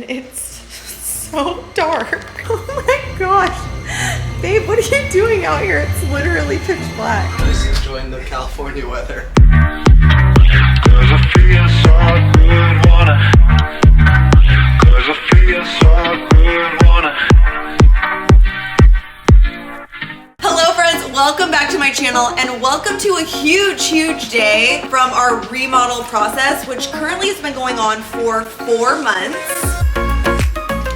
it's so dark. Oh my gosh. Babe, what are you doing out here? It's literally pitch black. Just enjoying the California weather. Hello friends, welcome back to my channel and welcome to a huge day from our remodel process, which currently has been going on for 4 months.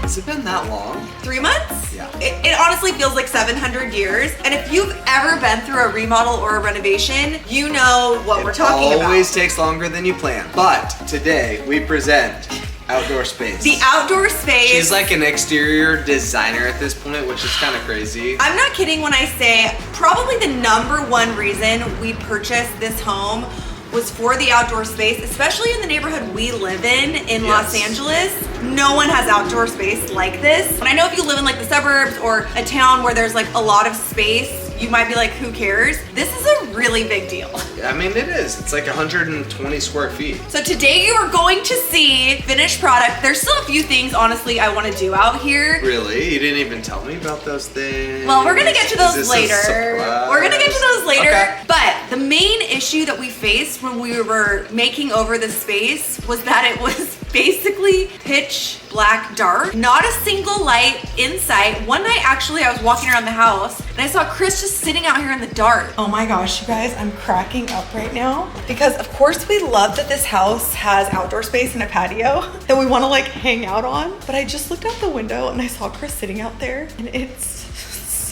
Has it been that long? 3 months? Yeah. It honestly feels like 700 years. And if you've ever been through a remodel or a renovation, you know what we're talking about. It always takes longer than you plan. But today we present outdoor space. The outdoor space. She's like an exterior designer at this point, which is kind of crazy. I'm not kidding when I say probably the #1 reason we purchased this home was for the outdoor space, especially in the neighborhood we live in Los Angeles. No one has outdoor space like this. And I know if you live in like the suburbs or a town where there's like a lot of space, you might be like, who cares? This is a really big deal. I mean, it is. It's like 120 square feet. So today you are going to see finished product. There's still a few things, honestly, I want to do out here. Really? You didn't even tell me about those things? Well, we're gonna get to those Is this later. a surprise? We're gonna get to those later. Okay. But the main issue that we faced when we were making over the space was that it was basically pitch black dark. Not a single light in sight. One night, actually, I was walking around the house and I saw Chris just sitting out here in the dark. Oh my gosh, you guys, I'm cracking up right now because of course we love that this house has outdoor space and a patio that we want to like hang out on. But I just looked out the window and I saw Chris sitting out there and it's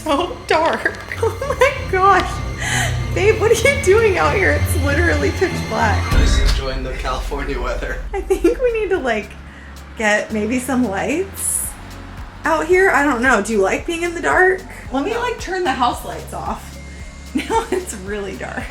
so dark. Oh my gosh. Babe, what are you doing out here? It's literally pitch black. Just enjoying the California weather. I think we need to like get maybe some lights out here. I don't know. Do you like being in the dark? Let me like turn the house lights off. Now it's really dark.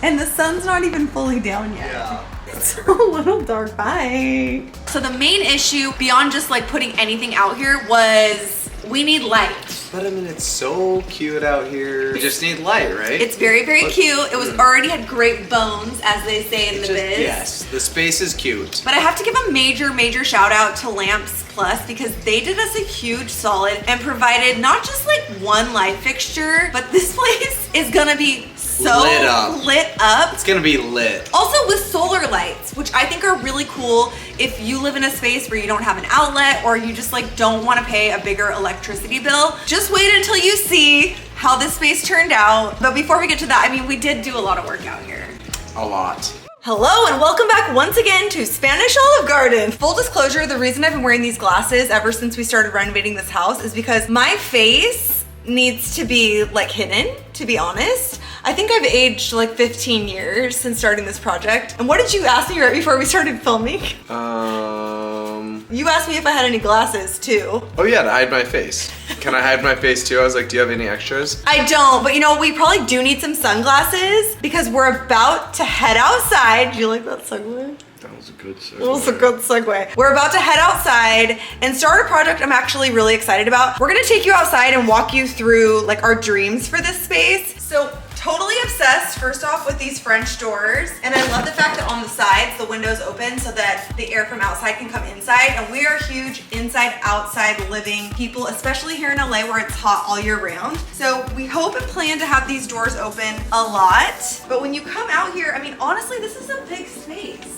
And the sun's not even fully down yet. Yeah. It's a little dark. Bye. So the main issue beyond just like putting anything out here was we need light. But I mean, it's so cute out here. We just need light, right? It's very cute. It was already had great bones, as they say in the biz. Yes, the space is cute. But I have to give a major shout out to Lamps Plus because they did us a huge solid and provided not just like one light fixture, but this place is gonna be so lit up. It's gonna be lit. Also with solar lights, which I think are really cool if you live in a space where you don't have an outlet or you just like don't want to pay a bigger electricity bill. Just wait until you see how this space turned out. But before we get to that, I mean, we did do a lot of work out here. A lot. Hello and welcome back once again to Spanish Olive Garden. Full disclosure, the reason I've been wearing these glasses ever since we started renovating this house is because my face needs to be like hidden, to be honest. I think I've aged like 15 years since starting this project. And what did you ask me right before we started filming? You asked me if I had any glasses too. Oh yeah, to hide my face. Can I hide my face too? I was like, do you have any extras? I don't, but you know, we probably do need some sunglasses because we're about to head outside. Do you like that segue? That was a good segue. It was a good segue. We're about to head outside and start a project I'm actually really excited about. We're gonna take you outside and walk you through like our dreams for this space. So totally obsessed, first off, with these French doors. And I love the fact that on the sides, the windows open so that the air from outside can come inside. And we are huge inside, outside living people, especially here in LA where it's hot all year round. So we hope and plan to have these doors open a lot. But when you come out here, I mean, honestly, this is a big space.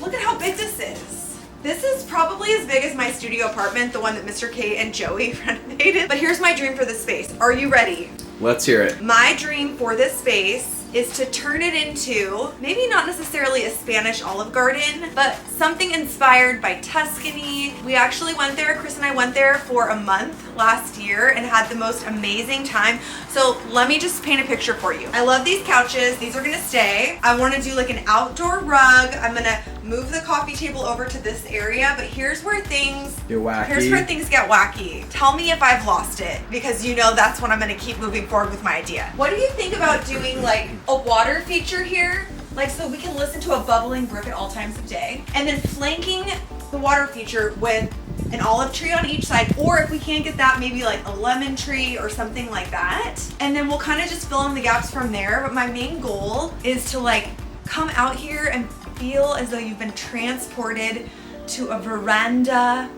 Look at how big this is. This is probably as big as my studio apartment, the one that Mr. K and Joey renovated. But here's my dream for this space. Are you ready? Let's hear it. My dream for this space is to turn it into maybe not necessarily a Spanish Olive Garden, but something inspired by Tuscany. We actually went there, Chris and I went there for a month last year and had the most amazing time. So let me just paint a picture for you. I love these couches. These are gonna stay. I wanna do like an outdoor rug. I'm gonna move the coffee table over to this area, but here's where things get wacky. Here's where things get wacky. Tell me if I've lost it, because you know that's when I'm gonna keep moving forward with my idea. What do you think about doing like a water feature here? Like so we can listen to a bubbling brook at all times of day, and then flanking the water feature with an olive tree on each side, or if we can't get that, maybe like a lemon tree or something like that. And then we'll kind of just fill in the gaps from there. But my main goal is to like come out here and feel as though you've been transported to a veranda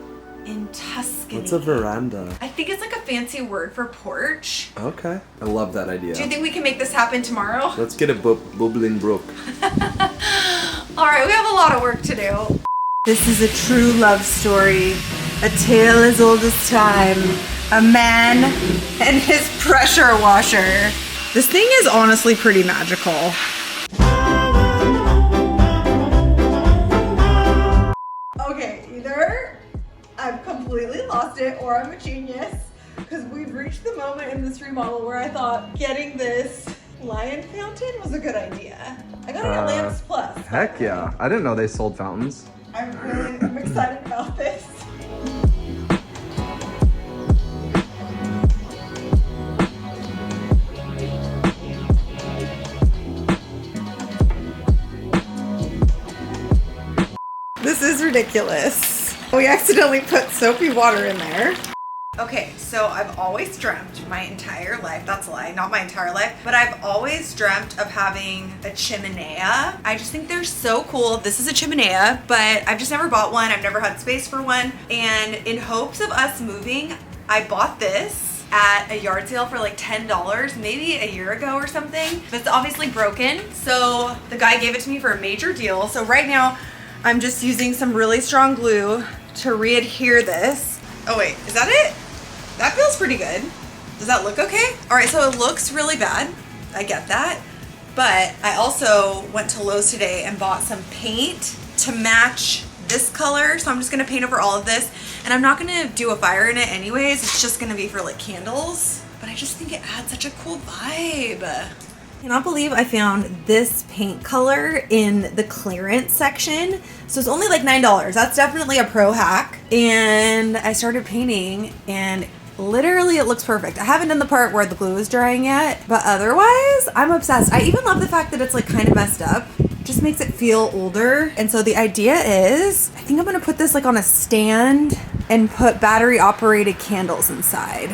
in Tuscany. What's a veranda? I think it's like a fancy word for porch. Okay. I love that idea. Do you think we can make this happen tomorrow? Let's get a bubbling brook. All right, we have a lot of work to do. This is a true love story, a tale as old as time. A man and his pressure washer. This thing is honestly pretty magical. Okay, either I've completely lost it or I'm a genius, because we've reached the moment in this remodel where I thought getting this lion fountain was a good idea. I got it at Lamps Plus. Heck yeah. I didn't know they sold fountains. I'm excited about this. This is ridiculous. We accidentally put soapy water in there. Okay, so I've always dreamt my entire life, that's a lie, not my entire life, but I've always dreamt of having a chimenea. I just think they're so cool. This is a chimenea, but I've just never bought one. I've never had space for one. And in hopes of us moving, I bought this at a yard sale for like $10, maybe a year ago or something. But it's obviously broken, so the guy gave it to me for a major deal. So right now, I'm just using some really strong glue to re-adhere this. Oh wait, is that it? That feels pretty good. Does that look okay? All right, so it looks really bad. I get that. But I also went to Lowe's today and bought some paint to match this color. So I'm just gonna paint over all of this. And I'm not gonna do a fire in it anyways. It's just gonna be for like candles. But I just think it adds such a cool vibe. I cannot believe I found this paint color in the clearance section. So it's only like $9. That's definitely a pro hack. And I started painting and literally it looks perfect. I haven't done the part where the glue is drying yet, but otherwise I'm obsessed. I even love the fact that it's like kind of messed up. Just makes it feel older. And so the idea is, I think I'm gonna put this like on a stand and put battery operated candles inside.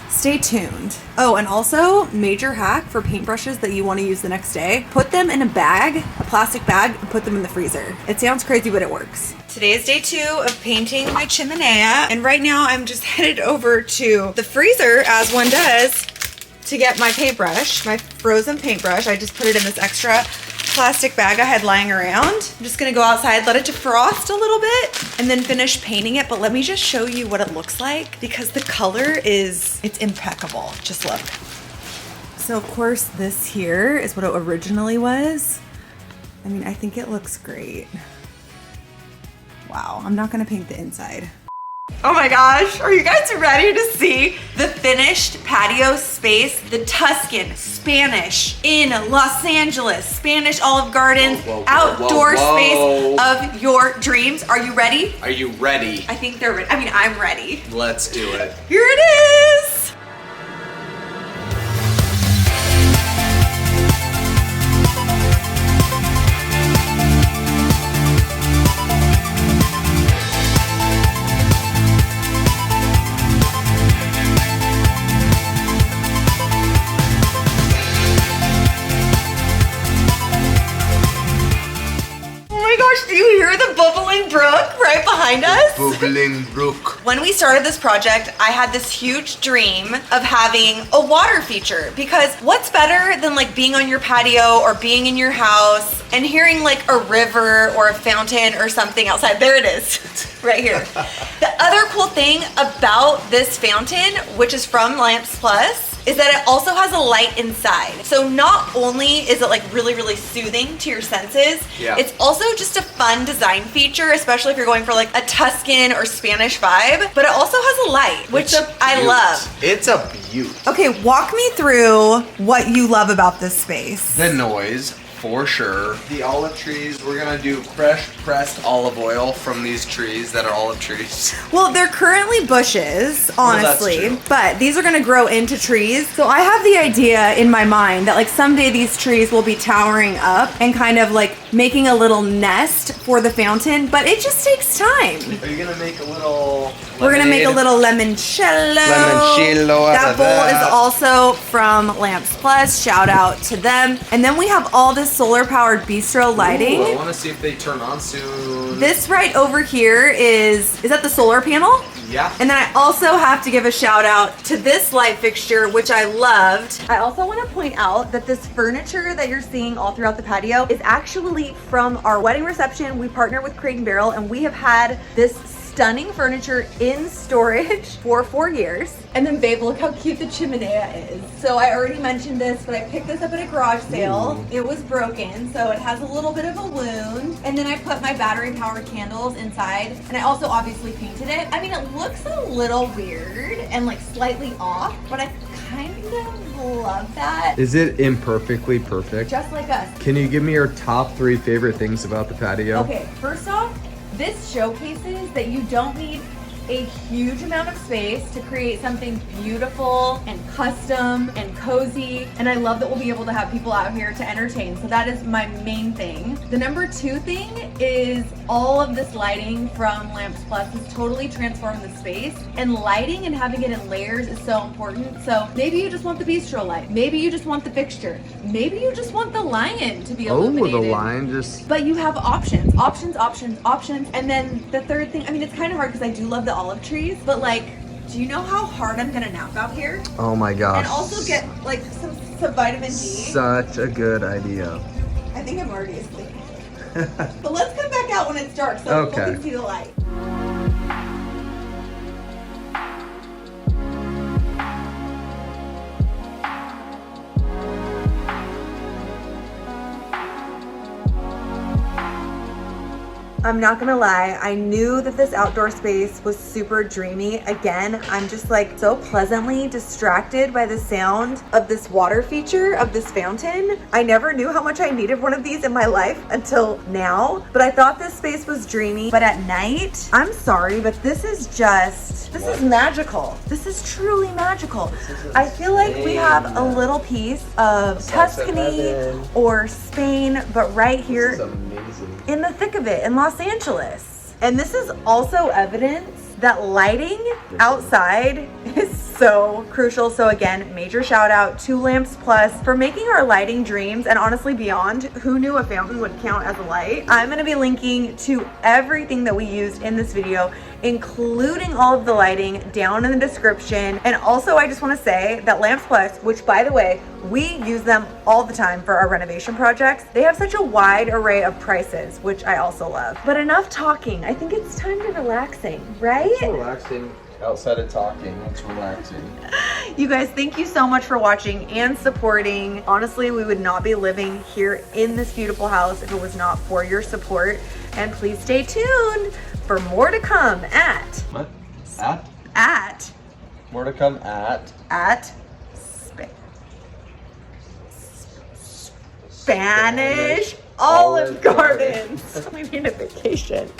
Stay tuned. Oh, and also major hack for paintbrushes that you want to use the next day. Put them in a bag, a plastic bag, and put them in the freezer. It sounds crazy, but it works. Today is day 2 of painting my chimenea. And right now I'm just headed over to the freezer, as one does, to get my paintbrush, my frozen paintbrush. I just put it in this extra plastic bag I had lying around. I'm just gonna go outside, let it defrost a little bit, and then finish painting it. But let me just show you what it looks like, because the color it's impeccable. Just look. So of course this here is what it originally was. I mean, I think it looks great. Wow, I'm not gonna paint the inside. Oh my gosh, are you guys ready to see the finished patio space? The Tuscan, Spanish, in Los Angeles, Spanish Olive Gardens, outdoor space of your dreams. Are you ready? Are you ready? I think they're ready. I mean, I'm ready. Let's do it. Here it is. Do you hear the bubbling brook right behind us? Bubbling brook. When we started this project, I had this huge dream of having a water feature, because what's better than like being on your patio or being in your house and hearing like a river or a fountain or something outside? There it is, right here. The other cool thing about this fountain, which is from Lamps Plus, is that it also has a light inside. So not only is it like really, really soothing to your senses, it's also just a fun design feature, especially if you're going for like a Tuscan or Spanish vibe, but it also has a light, which I love. It's a beaut. Okay, walk me through what you love about this space. The noise, for sure. The olive trees, we're gonna do fresh pressed olive oil from these trees that are olive trees. Well, they're currently bushes, honestly, but these are gonna grow into trees. So I have the idea in my mind that like someday these trees will be towering up and kind of like making a little nest for the fountain, but it just takes time. Are you gonna make a little We're gonna make a lemonade? little limoncello. Limoncello out That of bowl that. is also from Lamps Plus. Shout out to them. And then we have all this solar powered bistro lighting. Ooh, I want to see if they turn on soon. This right over here is that the solar panel? Yeah. And then I also have to give a shout out to this light fixture, which I loved. I also want to point out that this furniture that you're seeing all throughout the patio is actually from our wedding reception. We partnered with Crate and Barrel, and we have had this stunning furniture in storage for 4 years. And then babe, look how cute the chimenea is. So I already mentioned this, but I picked this up at a garage sale. It was broken, so it has a little bit of a wound. And then I put my battery powered candles inside, and I also obviously painted it. I mean, it looks a little weird and like slightly off, but I kind of love that. Is it imperfectly perfect? Just like us. Can you give me your top 3 favorite things about the patio? Okay, first off, this showcases that you don't need a huge amount of space to create something beautiful and custom and cozy. And I love that we'll be able to have people out here to entertain. So that is my main thing. The number 2 thing is all of this lighting from Lamps Plus has totally transformed the space. And lighting and having it in layers is so important. So maybe you just want the bistro light. Maybe you just want the fixture. Maybe you just want the lion to be illuminated. Oh, the line just... But you have options, options, options, options. And then the third thing, I mean, it's kind of hard because I do love the olive trees, but like, do you know how hard I'm gonna nap out here? Oh my gosh. And also get like some vitamin D. Such a good idea. I think I'm already asleep. But let's come back out when it's dark so people Okay. can see the light. I'm not gonna lie, I knew that this outdoor space was super dreamy. Again, I'm just like so pleasantly distracted by the sound of this water feature of this fountain. I never knew how much I needed one of these in my life until now, but I thought this space was dreamy. But at night, I'm sorry, but this is magical. This is truly magical. I feel like we have a little piece of Tuscany or Spain, but right here amazing. in the thick of it in Los Angeles. And this is also evidence that lighting outside is so crucial. So again, major shout out to Lamps Plus for making our lighting dreams and honestly beyond. Who knew a fountain would count as a light? I'm gonna be linking to everything that we used in this video, including all of the lighting down in the description. And also I just want to say that Lamps Plus, which by the way, we use them all the time for our renovation projects. They have such a wide array of prices, which I also love. But enough talking. I think it's time to relaxing, right? It's relaxing. Outside of talking, it's relaxing. You guys, thank you so much for watching and supporting. Honestly, we would not be living here in this beautiful house if it was not for your support. And please stay tuned for more to come at What? More to come at Spanish Olive Gardens. We need a vacation.